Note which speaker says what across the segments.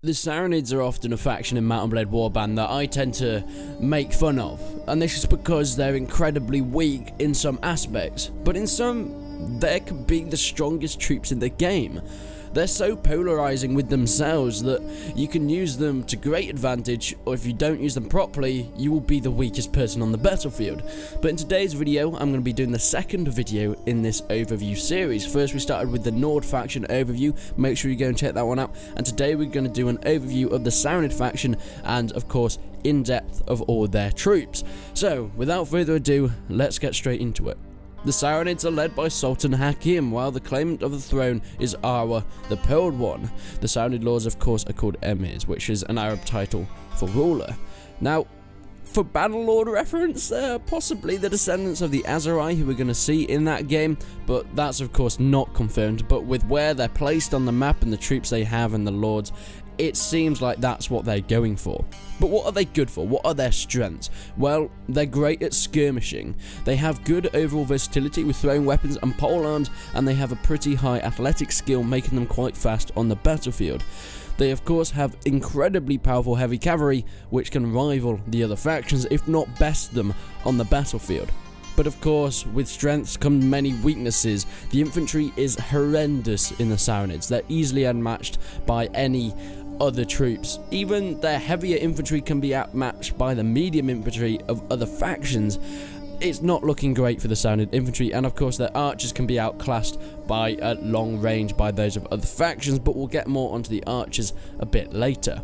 Speaker 1: The Sarranids are often a faction in Mount & Blade Warband that I tend to make fun of, and this is because they're incredibly weak in some aspects, but in some, they could be the strongest troops in the game. They're so polarizing with themselves that you can use them to great advantage, or if you don't use them properly, you will be the weakest person on the battlefield. But in today's video, I'm going to be doing the second video in this overview series. First we started with the Nord faction overview, make sure you go and check that one out, and today we're going to do an overview of the Sarranid faction and of course in depth of all their troops. So without further ado, let's get straight into it. The Sarranids are led by Sultan Hakim, while the claimant of the throne is Awa, the Pearled One. The Sarranid lords, of course, are called Emirs, which is an Arab title for ruler. Now, for Battlelord reference, possibly the descendants of the Aserai who we're going to see in that game, but that's of course not confirmed. But with where they're placed on the map and the troops they have and the lords, it seems like that's what they're going for. But what are they good for? What are their strengths? Well, they're great at skirmishing. They have good overall versatility with throwing weapons and polearms, and they have a pretty high athletic skill, making them quite fast on the battlefield. They of course have incredibly powerful heavy cavalry, which can rival the other factions, if not best them, on the battlefield. But of course, with strengths come many weaknesses. The infantry is horrendous in the Sarranids. They're easily unmatched by any other troops. Even their heavier infantry can be outmatched by the medium infantry of other factions. It's not looking great for the Sarranid infantry, and of course their archers can be outclassed by at long range by those of other factions, but we'll get more onto the archers a bit later.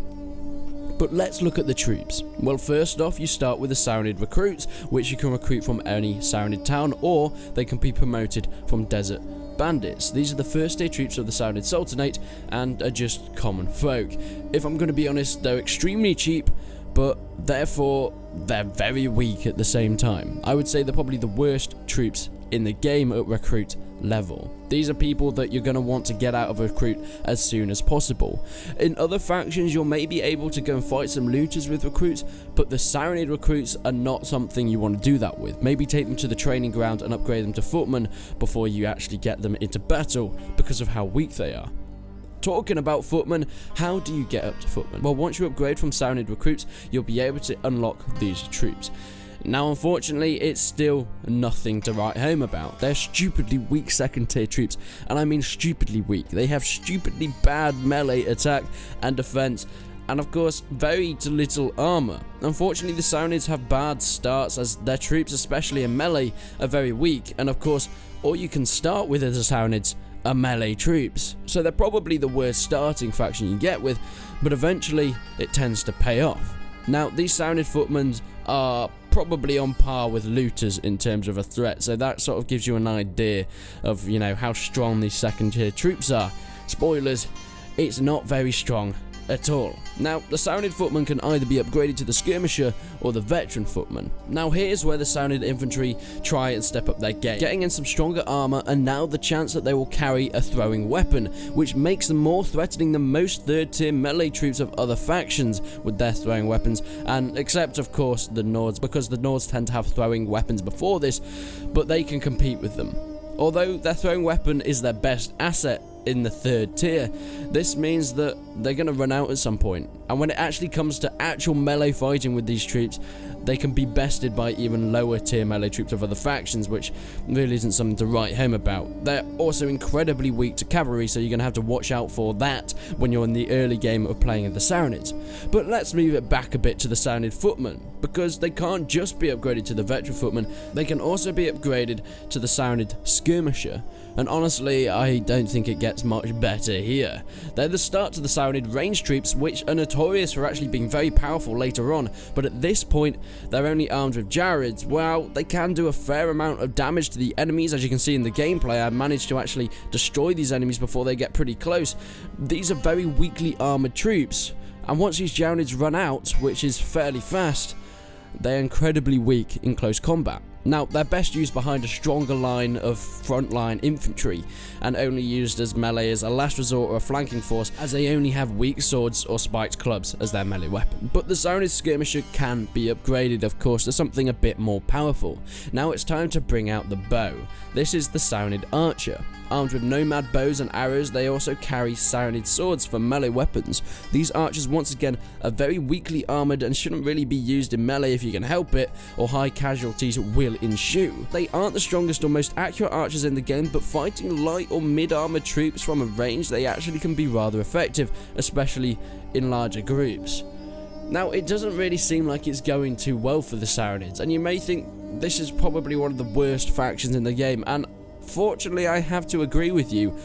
Speaker 1: But let's look at the troops. Well, first off, you start with the Sarranid recruits, which you can recruit from any Sarranid town, or they can be promoted from desert bandits. These are the first tier troops of the Sarranid Sultanate and are just common folk. If I'm going to be honest, they're extremely cheap, but therefore they're very weak at the same time. I would say they're probably the worst troops in the game at recruit level. These are people that you're going to want to get out of recruit as soon as possible. In other factions, you'll maybe able to go and fight some looters with recruits, but the Sarranid recruits are not something you want to do that with. Maybe take them to the training ground and upgrade them to Footmen before you actually get them into battle, because of how weak they are. Talking about Footmen, how do you get up to Footmen? Well, once you upgrade from Sarranid recruits, you'll be able to unlock these troops. Now, unfortunately, it's still nothing to write home about. They're stupidly weak second tier troops, and I mean stupidly weak. They have stupidly bad melee attack and defense, and of course, very little armor. Unfortunately, the Sarranids have bad starts, as their troops, especially in melee, are very weak, and of course, all you can start with as the Sarranids are melee troops. So they're probably the worst starting faction you get with, but eventually, it tends to pay off. Now, these Sarranid footmen are probably on par with looters in terms of a threat, so that sort of gives you an idea of, you know, how strong these second tier troops are. Spoilers, it's not very strong at all. Now, the Sarranid footmen can either be upgraded to the skirmisher or the veteran footman. Now, here's where the Sarranid infantry try and step up their game, getting in some stronger armor, and now the chance that they will carry a throwing weapon, which makes them more threatening than most third tier melee troops of other factions with their throwing weapons, and except of course the Nords, because the Nords tend to have throwing weapons before this, but they can compete with them. Although their throwing weapon is their best asset in the third tier, this means that they're going to run out at some point, and when it actually comes to actual melee fighting with these troops, they can be bested by even lower tier melee troops of other factions, which really isn't something to write home about. They're also incredibly weak to cavalry, so you're going to have to watch out for that when you're in the early game of playing the Sarranids. But let's move it back a bit to the Sarranid footmen, because they can't just be upgraded to the veteran footman, they can also be upgraded to the Sarranid skirmisher. And honestly, I don't think it gets much better here. They're the start to the Sarranid range troops, which are notorious for actually being very powerful later on, but at this point, they're only armed with Jarids. While they can do a fair amount of damage to the enemies, as you can see in the gameplay, I managed to actually destroy these enemies before they get pretty close. These are very weakly armoured troops, and once these Jarids run out, which is fairly fast, they're incredibly weak in close combat. Now, they're best used behind a stronger line of frontline infantry, and only used as melee as a last resort or a flanking force, as they only have weak swords or spiked clubs as their melee weapon. But the Sarranid skirmisher can be upgraded, of course, to something a bit more powerful. Now it's time to bring out the bow. This is the Sarranid archer. Armed with nomad bows and arrows, they also carry Sarranid swords for melee weapons. These archers, once again, are very weakly armoured and shouldn't really be used in melee if you can help it, or high casualties will ensue. They aren't the strongest or most accurate archers in the game, but fighting light or mid-armoured troops from a range, they actually can be rather effective, especially in larger groups. Now, it doesn't really seem like it's going too well for the Sarranids, and you may think this is probably one of the worst factions in the game, and fortunately, I have to agree with you.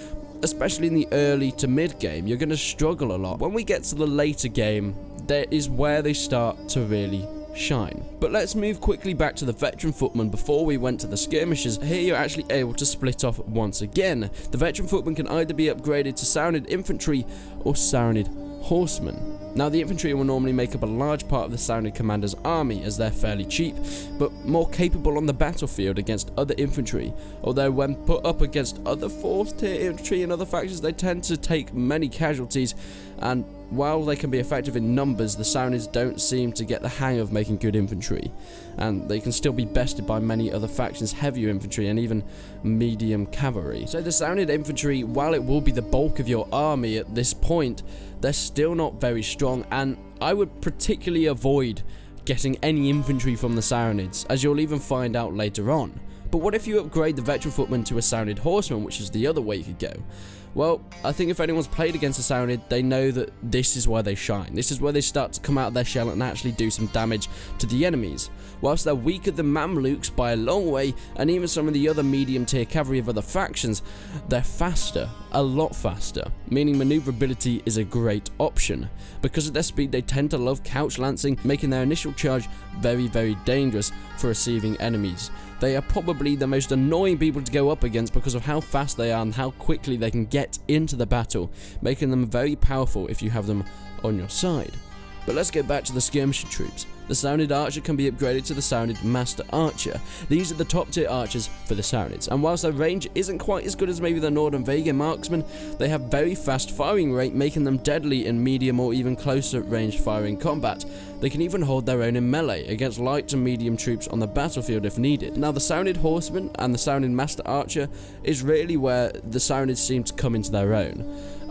Speaker 1: Especially in the early to mid game, you're going to struggle a lot. When we get to the later game, that is where they start to really shine. But let's move quickly back to the veteran footmen before we went to the skirmishers. Here you're actually able to split off once again. The veteran footmen can either be upgraded to Sarranid infantry or Sarranid horsemen. Now, the infantry will normally make up a large part of the Sarranid commander's army, as they're fairly cheap, but more capable on the battlefield against other infantry, although when put up against other 4th tier infantry and other factions, they tend to take many casualties, and while they can be effective in numbers, the Sarranids don't seem to get the hang of making good infantry, and they can still be bested by many other factions' heavier infantry and even medium cavalry. So the Sarranid infantry, while it will be the bulk of your army at this point, they're still not very strong, and I would particularly avoid getting any infantry from the Sarranids, as you'll even find out later on. But what if you upgrade the veteran footman to a Sarranid horseman, which is the other way you could go? Well, I think if anyone's played against a Sarranid, they know that this is where they shine. This is where they start to come out of their shell and actually do some damage to the enemies. Whilst they're weaker than Mamluks by a long way, and even some of the other medium tier cavalry of other factions, they're faster, a lot faster, meaning maneuverability is a great option. Because of their speed, they tend to love couch lancing, making their initial charge very, very dangerous for receiving enemies. They are probably the most annoying people to go up against because of how fast they are and how quickly they can get into the battle, making them very powerful if you have them on your side. But let's get back to the skirmisher troops. The Sarranid archer can be upgraded to the Sarranid master archer. These are the top tier archers for the Sarranids, and whilst their range isn't quite as good as maybe the Northern Vega marksmen, they have very fast firing rate, making them deadly in medium or even closer range firing combat. They can even hold their own in melee against light to medium troops on the battlefield if needed. Now, the Sarranid horseman and the Sarranid master archer is really where the Sarranids seem to come into their own.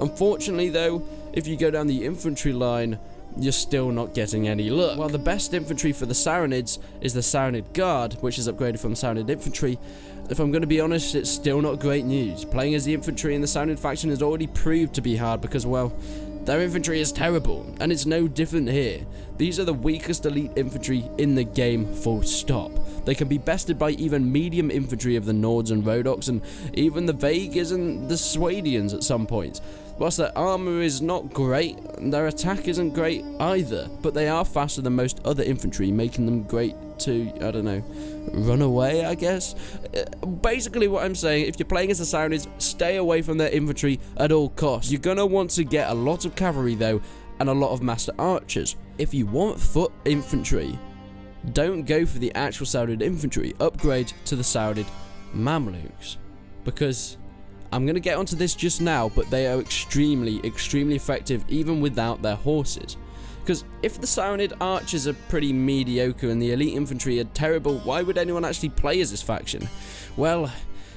Speaker 1: Unfortunately though, if you go down the infantry line, you're still not getting any luck. While the best infantry for the Sarranids is the Sarranid Guard, which is upgraded from Sarranid infantry, if I'm going to be honest, it's still not great news. Playing as the infantry in the Sarranid faction has already proved to be hard because, well, their infantry is terrible, and it's no different here. These are the weakest elite infantry in the game, full stop. They can be bested by even medium infantry of the Nords and Rhodoks, and even the Vegas and the Swadians at some points. Whilst their armour is not great, their attack isn't great either, but they are faster than most other infantry, making them great to, I don't know, run away, I guess? Basically what I'm saying, if you're playing as the Sarranids, stay away from their infantry at all costs. You're going to want to get a lot of cavalry though, and a lot of master archers. If you want foot infantry, don't go for the actual Sarranid infantry, upgrade to the Sarranid Mamluks, because I'm going to get onto this just now, but they are extremely effective even without their horses. Because if the Sarranid archers are pretty mediocre and the elite infantry are terrible, why would anyone actually play as this faction? Well,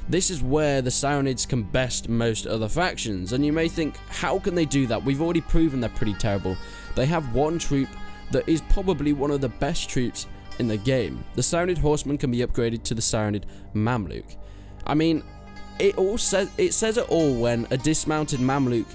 Speaker 1: this is where the Sarranids can best most other factions, and you may think, how can they do that? We've already proven they're pretty terrible. They have one troop that is probably one of the best troops in the game. The Sarranid horseman can be upgraded to the Sarranid Mamluk. I mean, it says it all when a dismounted Mamluk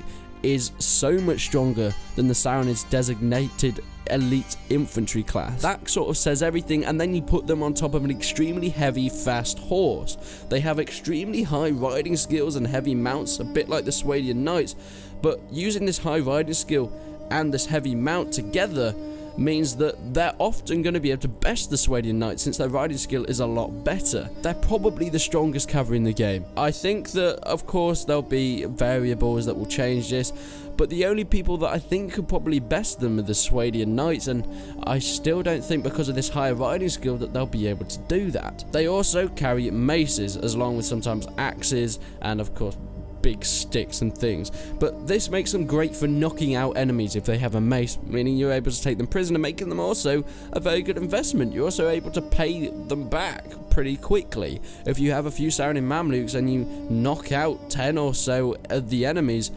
Speaker 1: is so much stronger than the Sarranid's designated elite infantry class. That sort of says everything, and then you put them on top of an extremely heavy, fast horse. They have extremely high riding skills and heavy mounts, a bit like the Swadian knights, but using this high riding skill and this heavy mount together, means that they're often going to be able to best the Swadian Knights since their riding skill is a lot better. They're probably the strongest cavalry in the game. I think that, of course, there'll be variables that will change this, but the only people that I think could probably best them are the Swadian Knights, and I still don't think because of this higher riding skill that they'll be able to do that. They also carry maces, as long with sometimes axes, and of course big sticks and things, but this makes them great for knocking out enemies if they have a mace, meaning you're able to take them prisoner, making them also a very good investment. You're also able to pay them back pretty quickly. If you have a few Sarranid Mamluks and you knock out 10 or so of the enemies,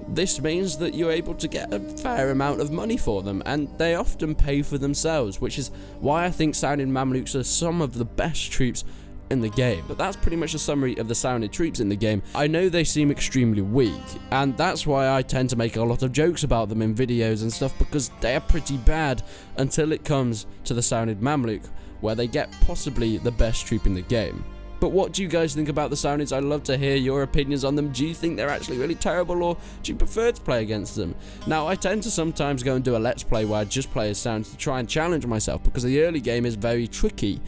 Speaker 1: this means that you're able to get a fair amount of money for them, and they often pay for themselves, which is why I think Sarranid Mamluks are some of the best troops in the game. But that's pretty much a summary of the Sarranid troops in the game. I know they seem extremely weak, and that's why I tend to make a lot of jokes about them in videos and stuff, because they are pretty bad until it comes to the Sarranid Mamluk, where they get possibly the best troop in the game. But what do you guys think about the Sarranids? I'd love to hear your opinions on them. Do you think they're actually really terrible, or do you prefer to play against them? Now, I tend to sometimes go and do a let's play where I just play as Sarranids to try and challenge myself, because the early game is very tricky.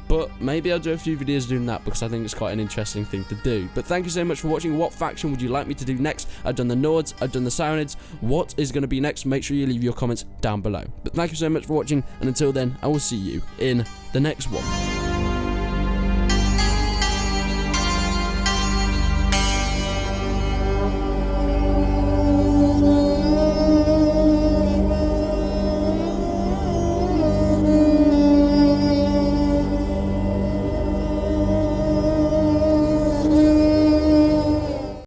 Speaker 1: But maybe I'll do a few videos doing that, because I think it's quite an interesting thing to do. But thank you so much for watching. What faction would you like me to do next? I've done the Nords, I've done the Sarranids. What is going to be next? Make sure you leave your comments down below. But thank you so much for watching, and until then, I will see you in the next one.